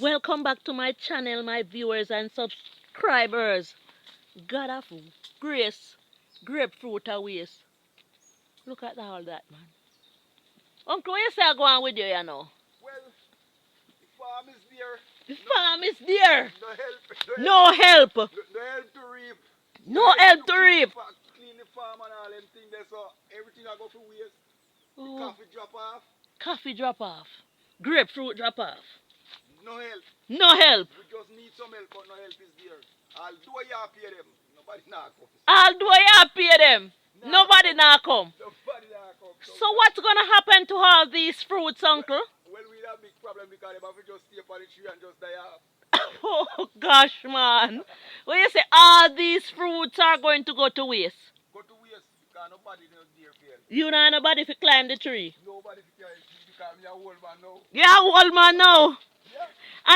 Welcome back to my channel, my viewers and subscribers. God of grace, grapefruit a waste. Look at all that, man. Uncle, where you say I go on with you, you know? Well, the farm is there. The farm is there. No help. No help. No help to reap. No No help help to to reap. clean the farm and all them things there. So everything I go for waste. The Oh, coffee drop off. coffee drop off. Grapefruit drop off. No help. No help. We just need some help, but no help is there. I'll do a year pay them. Nobody now come. I'll do I pay them. Nah Nobody come. now come. Nobody now come. So what's gonna happen to all these fruits, Uncle? Well, we have a big problem because they have to just stay up on the tree and just die off. Oh gosh, man. When you say all these fruits are going to go to waste, Go to waste because nobody knows dear fail. you know nobody to climb the tree. Nobody can because me a old man now. Yeah, old man now. Yeah,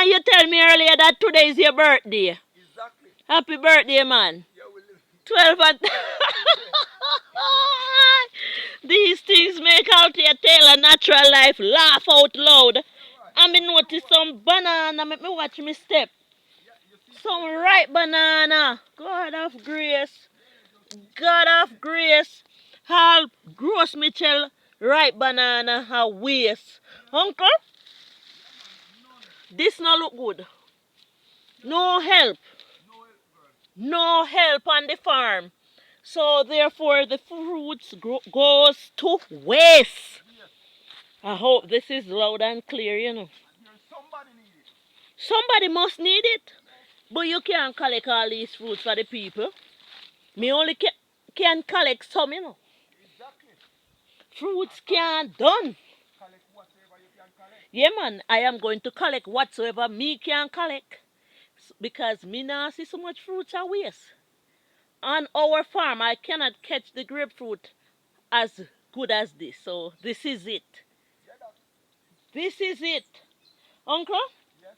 And you tell me earlier that today is your birthday. exactly. Happy birthday, man. Yeah, we live. 12 and... These things make out here tell a natural life laugh out loud. And me notice some banana, make me watch me step. Yeah, you see, Some ripe banana. God of grace. God of grace. How gross Mitchell ripe banana a waste. Uncle, this no look good. No help. no help, girl. No help on the farm. So therefore the fruits goes to waste. Yes, I hope this is loud and clear, you know. there's somebody need it. Somebody must need it. But you can't collect all these fruits for the people. Me only can collect some, you know. Exactly. Fruits can't done. Collect whatever you can collect. Yeah, man, I am going to collect whatsoever me can collect. Because me not see so much fruits are waste. On our farm, I cannot catch the grapefruit as good as this. So this is it. Yeah, that. This is it. Uncle, Yes.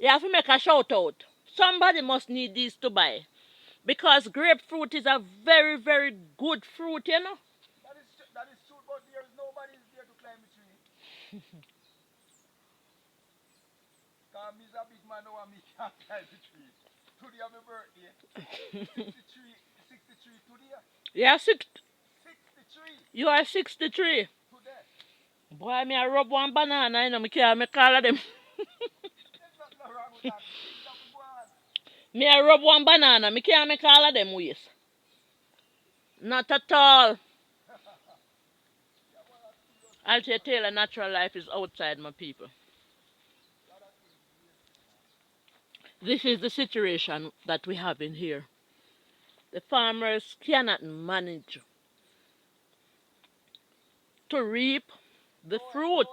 you have to make a shout out. Somebody must need these to buy. Because grapefruit is a very, very good fruit, you know. That is true, but there's nobody is there to climb the tree. Because me's a big man now and me can't climb the tree. Today is my birthday. 63 today. Yeah, 63 you are 63. today. Boy, me I rub one banana, you know, me can't make all of them. There's nothing wrong with that. Things have to go on. Me I rub one banana, me can't make all of them waste. Not at all. I'll tell you, natural life is outside, my people. This is the situation that we have in here. The farmers cannot manage to reap the fruits.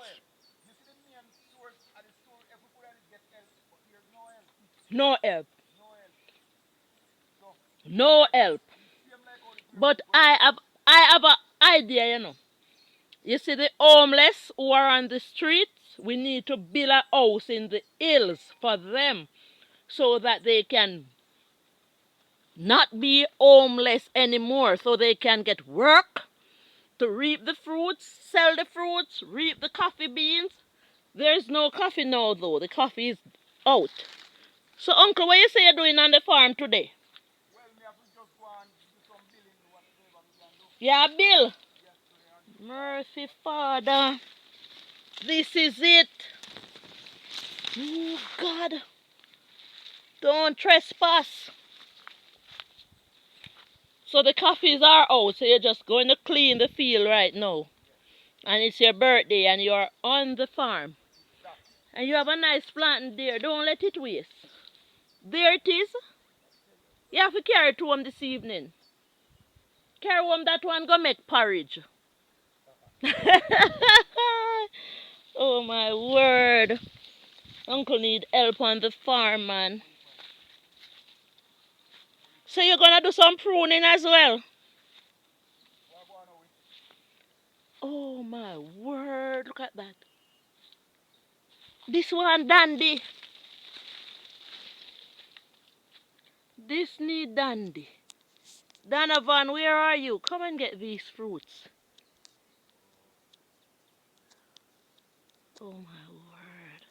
You see the main source of the story, everybody get help, but there's no help. No help. No help. So, No help. same like all the But I have an idea, you know. You see the homeless who are on the streets, we need to build a house in the hills for them so that they can not be homeless anymore, so they can get work to reap the fruits, sell the fruits, reap the coffee beans. There's no coffee now though, the coffee is out. So uncle, what you say you're doing on the farm today? well, me have to just go and do some billing, whatever me can do. Yeah, Bill. Yes, today and Mercy, Father. This is it. Oh, God. Don't trespass. So the coffees are out, so you're just going to clean the field right now. And it's your birthday and you're on the farm. And you have a nice plant there. Don't let it waste. There it is. You have to carry it home this evening. Carry home that one, go make porridge. Oh my word. Uncle need help on the farm, man. So you're gonna do some pruning as well? what go on now with? Oh my word, look at that. This one dandy. This need dandy. Donovan, where are you? Come and get these fruits. Oh my word.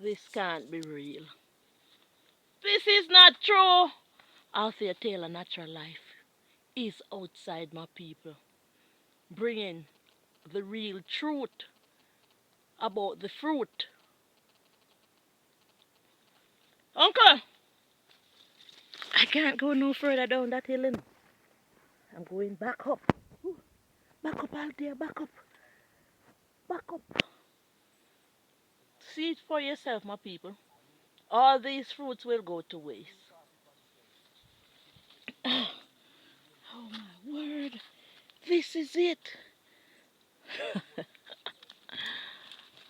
This can't be real. This is not true. Althea Taylor Natural Life is outside my people, bringing the real truth about the fruit. Uncle, I can't go no further down that hill. I'm going back up. Back up, Althea, back up. Back up. See it for yourself, my people. All these fruits will go to waste. Oh my word. This is it.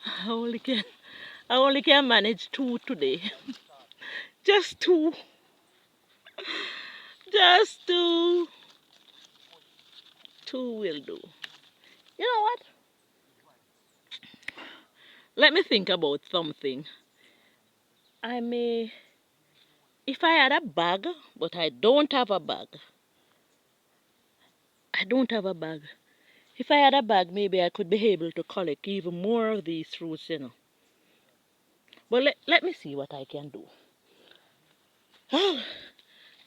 I only can manage 2 today. Just 2. Just 2. 2 will do. You know what? Let me think about something. I may, if I had a bag, but I don't have a bag. I don't have a bag. If I had a bag, maybe I could be able to collect even more of these fruits, you know. But let me see what I can do. Oh,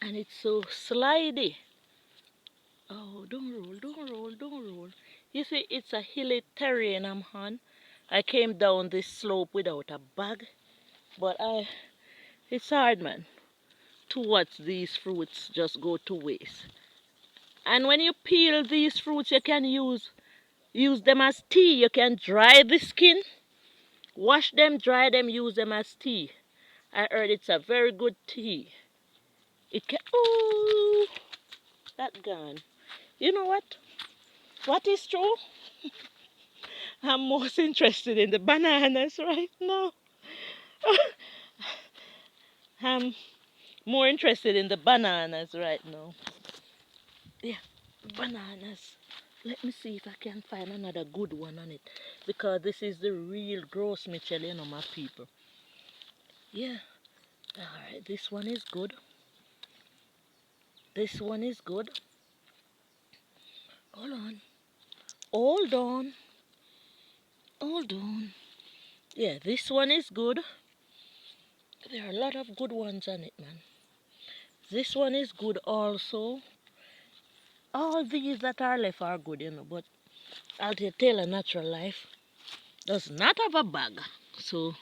and it's so slidey. Oh, don't roll, don't roll, don't roll. You see, it's a hilly terrain I'm on. I came down this slope without a bag. But it's hard, man, to watch these fruits just go to waste. And when you peel these fruits, you can use them as tea. You can dry the skin, wash them, dry them, use them as tea. I heard it's a very good tea. It can, ooh, that gone. You know what? What is true? I'm most interested in the bananas right now. I'm more interested in the bananas right now. Yeah, bananas. Let me see if I can find another good one on it. Because this is the real Gros Michel, you know, my people. Yeah. Alright, this one is good. This one is good. Hold on. Hold on. Hold on. Yeah, this one is good. There are a lot of good ones on it, man. This one is good also. All these that are left are good, you know, but Althea Taylor Natural Life does not have a bag. So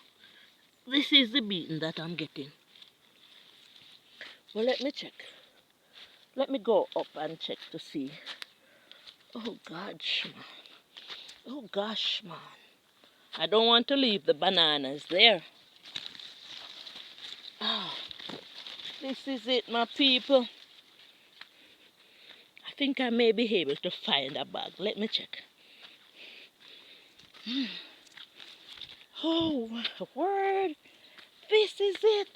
this is the beating that I'm getting. Well, let me check. Let me go up and check to see. Oh gosh, man. Oh gosh, man. I don't want to leave the bananas there. Oh, this is it, my people. I think I may be able to find a bag. Let me check. Oh, my word. This is it.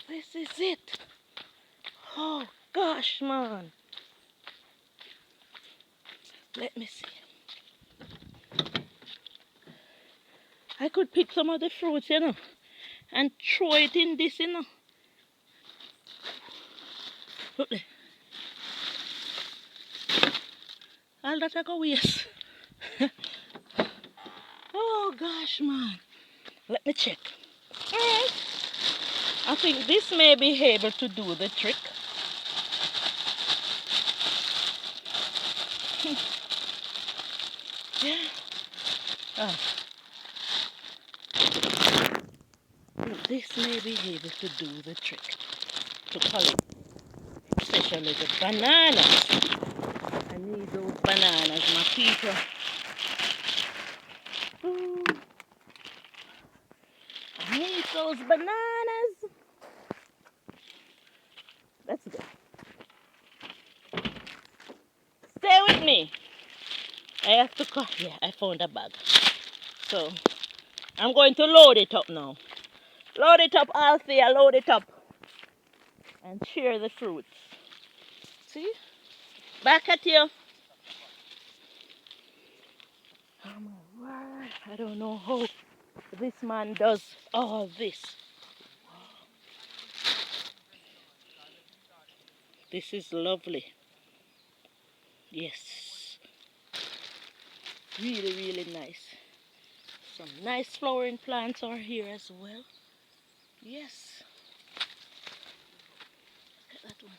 This is it. Oh, gosh, man. Let me see. I could pick some of the fruits, you know, and throw it in this, you know. Look there. All that I go waste. Oh, gosh, man. Let me check. All right. I think this may be able to do the trick. Yeah. Oh. This may be able to do the trick. To collect, especially the bananas. I need those bananas, my people. Ooh. I need those bananas. Let's go. Stay with me. I have to cut. Yeah, I found a bag. So I'm going to load it up now. Load it up, Althea. Load it up. And share the fruits. See? Back at you. Oh my word. I don't know how this man does all this. This is lovely. Yes. Really, really nice. Some nice flowering plants are here as well. Yes. Look at that one.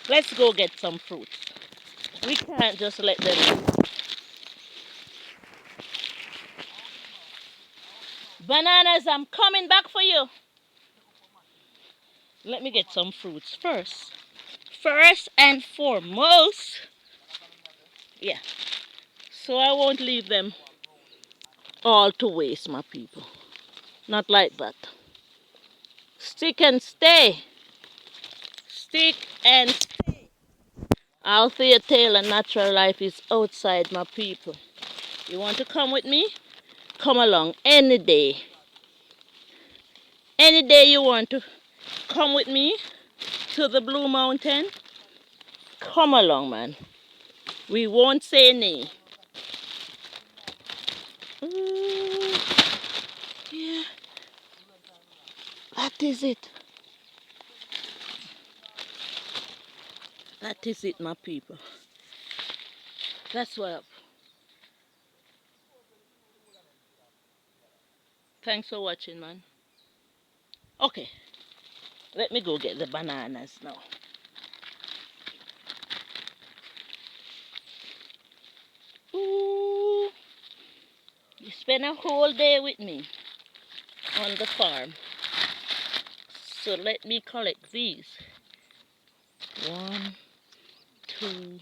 Let's go get some fruits. We can't just let them. Bananas, I'm coming back for you. Let me get some fruits first. First and foremost. Yeah. So I won't leave them all to waste, my people. Not like that. Stick and stay. Stick and stay. Althea Taylor Natural Life is outside, my people. You want to come with me? Come along any day. Any day you want to come with me to the Blue Mountain, come along, man. We won't say nay. Ooh, yeah, that is it. That is it, my people. That's what up. Thanks for watching, man. Okay, let me go get the bananas now. Ooh, you spend a whole day with me on the farm. So let me collect these. 1, 2,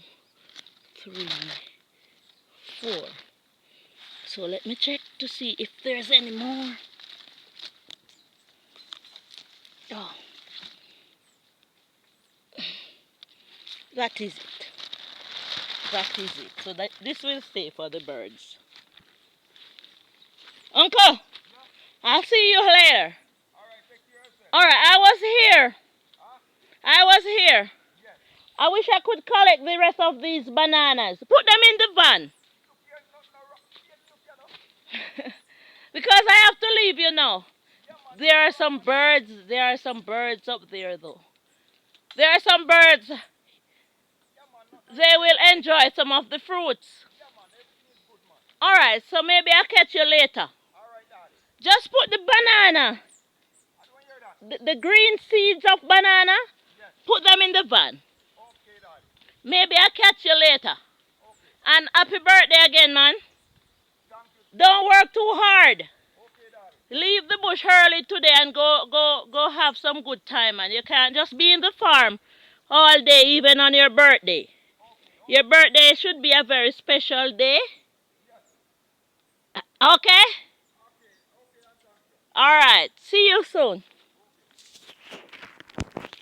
3, 4. So let me check to see if there's any more. Oh, that is it. That is it. So that this will stay for the birds. Uncle, I'll see you later. Alright, take care of yourself. Alright, I was here. Huh? I was here. Yes. I wish I could collect the rest of these bananas. Put them in the van. Look here, no rock. Look here, no. Because I have to leave, you know. Yeah, man. There are some birds. There are some birds up there, though. There are some birds. Yeah, man. They will enjoy some of the fruits. Yeah, man. Everything is good, man. Alright, so maybe I'll catch you later. Alright, daddy. Just put the banana, I don't hear that. the green seeds of banana, Yes. put them in the van. Okay, daddy. Maybe I'll catch you later. Okay. And happy birthday again, man. Thank you. Don't work too hard. Okay, daddy. Leave the bush early today and go have some good time, man. You can't just be in the farm all day, even on your birthday. Your birthday should be a very special day. Okay? All right. See you soon.